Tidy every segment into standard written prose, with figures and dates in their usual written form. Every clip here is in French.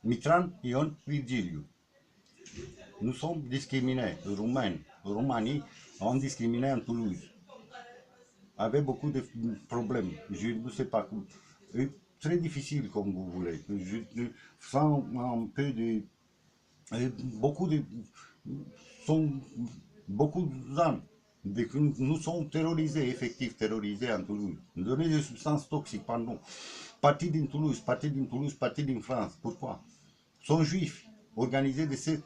Mitran Ion Virgiliu. Nous sommes discriminés, Roumains. Roumanie ont discriminé en Toulouse, avec beaucoup de problèmes. Je ne sais pas. Très difficile comme vous voulez. Sans un peu de. Beaucoup de. Sont beaucoup d'âmes. Nous sommes terrorisés, effectifs terrorisés en Toulouse. Nous donnons des substances toxiques, pardon. Partis d'une Toulouse, partis d'une Toulouse, partis d'une France. Pourquoi? Sont juifs, organisés de cette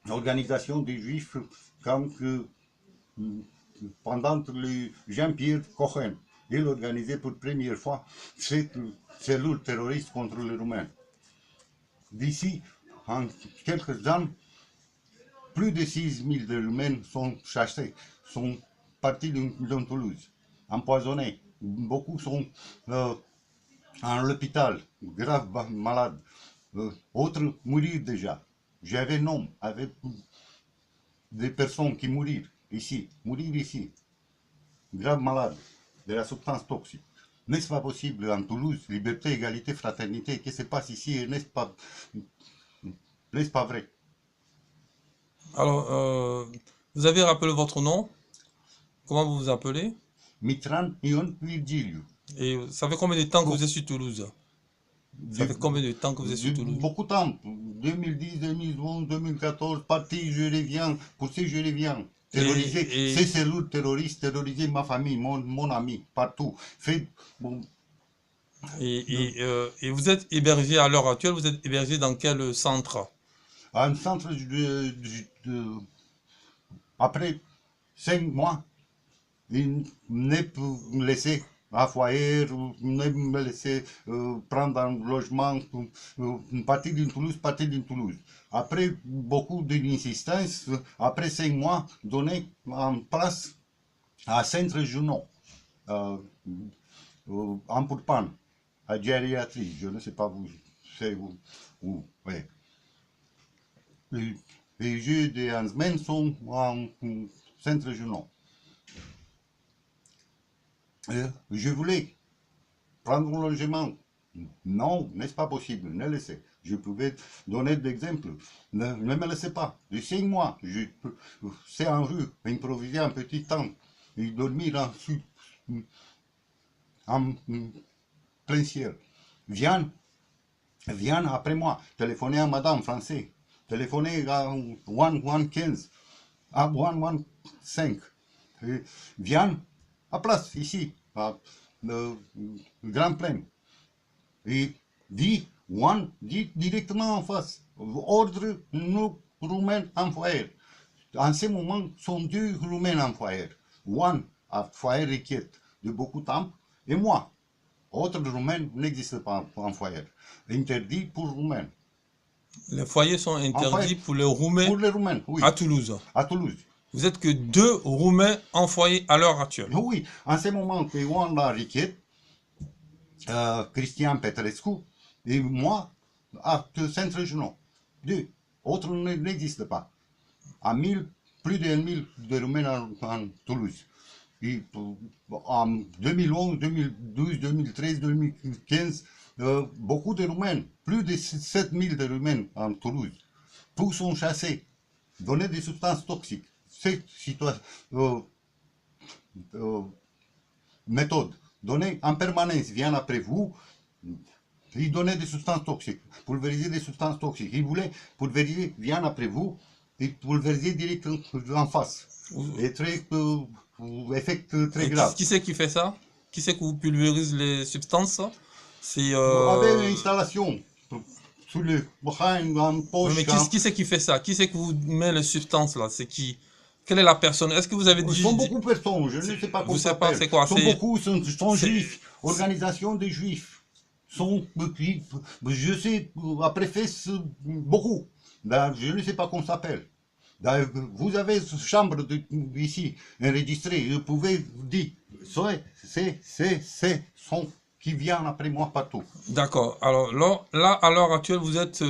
organisation des juifs comme que pendant le Jean-Pierre Cohen. Il organisait pour la première fois cette cellule terroriste contre les Roumains. D'ici, en quelques années, plus de 6000 Roumains sont chassés, sont partis de Toulouse, empoisonnés. Beaucoup sont en l'hôpital, grave malades. Autres mourir déjà. J'avais nom avec des personnes qui mourir ici, grave malades de la substance toxique. N'est-ce pas possible en Toulouse, liberté, égalité, fraternité, qu'est-ce qui se passe ici, n'est-ce pas vrai? Alors, vous avez rappelé votre nom? Comment vous vous appelez? Mitran Ion Virgiliu. Et ça fait combien de temps que vous êtes sur Toulouse? Ça fait combien de temps que vous êtes sur Toulouse? Beaucoup de temps, 2010, 2011, 2014, parti, je reviens, pour ça je reviens. Terroriser ces cellules terroristes, terroriser ma famille, mon ami, partout. Bon. Et vous êtes hébergé à l'heure actuelle, vous êtes hébergé dans quel centre? Un centre après 5 mois, il ne peut me laisser à foyer, ne me laisser prendre un logement, partir d'une Toulouse. Après beaucoup d'insistance, après 5 mois, donné en place à Saint-Région, en Pourpan, à gériatrie, je ne sais pas c'est où, ouais. Les jeux des semaine sont en Saint-Région. Je voulais prendre un logement. Non, n'est-ce pas possible, ne laissez. Je pouvais donner des exemples. Ne me laissez pas. De 5 mois, c'est en rue, improviser un petit temps et dormir en plein ciel. Viens après moi, téléphonez à madame français, téléphonez à 115, à 115. Viens à place, ici, à le Grand Plaine. Et dit directement en face, ordre nous Roumains en foyer. En ce moment, sont 2 Roumains en foyer. One à foyer requête de beaucoup de temps, et moi. Autre Roumain n'existe pas en foyer. Interdit pour Roumains. Les foyers sont interdits pour les Roumains, oui. À Toulouse. À Toulouse. Vous êtes que 2 Roumains en foyer à l'heure actuelle. Oui, en ce moment, on a requête, Christian Petrescu, et moi, à Saint-Région. 2. Autres n'existent pas. À 1000, plus de 1000 de Roumains en Toulouse. Et en 2011, 2012, 2013, 2015, beaucoup de Roumains, plus de 7000 de Roumains en Toulouse. Tous sont chassés, donnés des substances toxiques. Cette méthode donnée en permanence vient après vous. Ils donnaient des substances toxiques, pulvériser des substances toxiques. Ils voulaient pulvériser, vient après vous, et pulvériser direct en face. Et très effet très grave. Qui c'est qui fait ça? Qui c'est qui vous pulvérise les substances? C'est avec une installation sous le en poche. Mais qui c'est qui fait ça? Qui c'est qui vous met les substances là? C'est qui? Quelle est la personne? Est-ce que vous avez dit? Ce sont beaucoup de personnes, je ne sais pas comment ça s'appelle. C'est quoi? Sont beaucoup, sont juifs, organisation des juifs. Sont, je sais, après fait beaucoup. Je ne sais pas comment ça s'appelle. Vous avez une chambre ici enregistrée, vous pouvez dire, c'est son qui vient après moi partout. D'accord. Alors là, à l'heure actuelle, vous êtes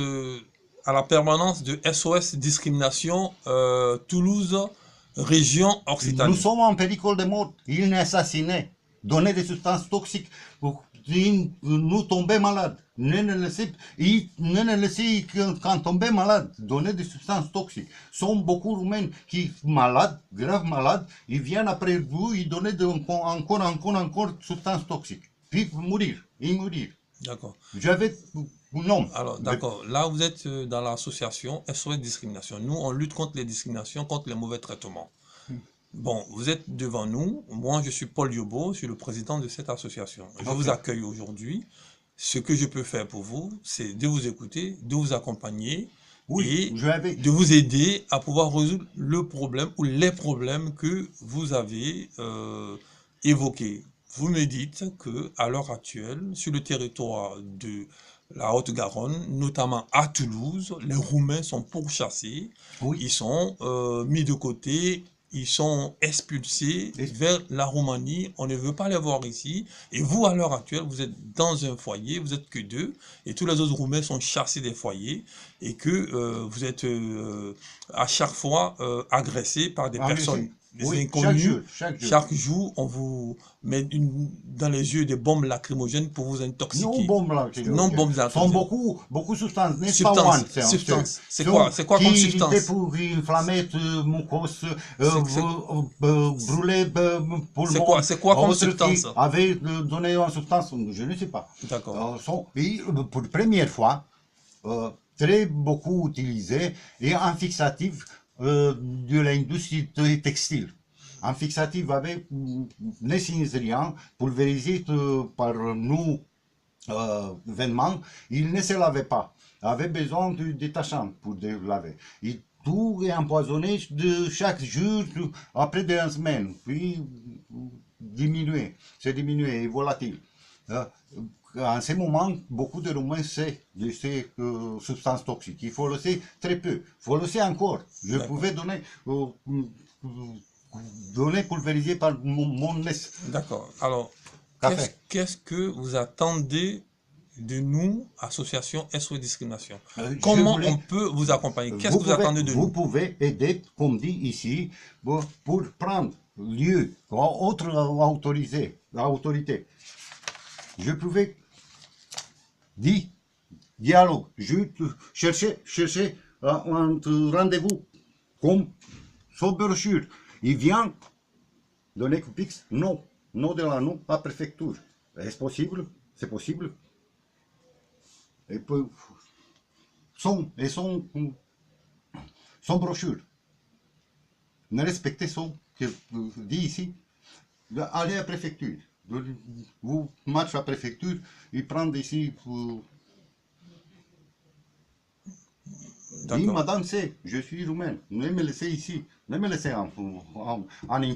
à la permanence de SOS Discrimination Toulouse, région Occitanie. Nous sommes en péricole de mort. Il est assassiné, donné des substances toxiques nous tomber malades. Ne nous laissez quand tomber malade, donner des substances toxiques. Sont beaucoup Roumains qui malades, grave malades, ils viennent après vous, ils donnent encore substances toxiques. Puis ils mourir. D'accord. J'avais non. Alors, d'accord. Là, vous êtes dans l'association SOS Discrimination. Nous, on lutte contre les discriminations, contre les mauvais traitements. Bon, vous êtes devant nous. Moi, je suis Paul Yobo, je suis le président de cette association. Je vous accueille aujourd'hui. Ce que je peux faire pour vous, c'est de vous écouter, de vous accompagner et de vous aider à pouvoir résoudre le problème ou les problèmes que vous avez évoqués. Vous me dites que à l'heure actuelle, sur le territoire de la Haute-Garonne, notamment à Toulouse, les Roumains sont pourchassés, ils sont mis de côté, ils sont expulsés vers la Roumanie, on ne veut pas les voir ici, et vous, à l'heure actuelle, vous êtes dans un foyer, vous êtes que 2, et tous les autres Roumains sont chassés des foyers, et que vous êtes à chaque fois agressés par des personnes. Des inconnus, chaque jour, on vous met dans les yeux des bombes lacrymogènes pour vous intoxiquer. Non bombes lacrymogènes. Non bombes lacrymogènes. Sont beaucoup de substances. Substances. C'est quoi comme substance? Qui pour inflammer mucose, brûler poumon. C'est quoi comme substance? Avait donné une substance, je ne sais pas. D'accord. Pour la première fois, très beaucoup utilisé et un fixatif de l'industrie textile. Un fixatif avec rien pulvérisé par nous vêtements, il ne se lavait pas. Il avait besoin de détachant pour laver. Et tout est empoisonné de chaque jour après 2 semaines. Puis c'est diminué, est volatile. En ce moment, beaucoup de Roumains savent de ces substances toxiques. Il faut le laisser très peu. Il faut le laisser encore. Je pouvais donner pulvérisé par mon laisse. D'accord. Alors, qu'est-ce que vous attendez de nous, association SOS Discrimination? Comment on peut vous accompagner? Qu'est-ce que vous attendez de nous? Vous pouvez aider, comme dit ici, pour prendre lieu, autre autorité. Je pouvais dire dialogue, chercher un rendez-vous comme son brochure. Il vient donner fixe, non de la non à préfecture. Est-ce possible? C'est possible. Et puis, son brochure. Ne respectez son que dit ici. Allez à la préfecture. Vous marchez à la préfecture, ils prennent ici. Dis, madame, je suis roumain, ne me laissez ici, ne me laissez en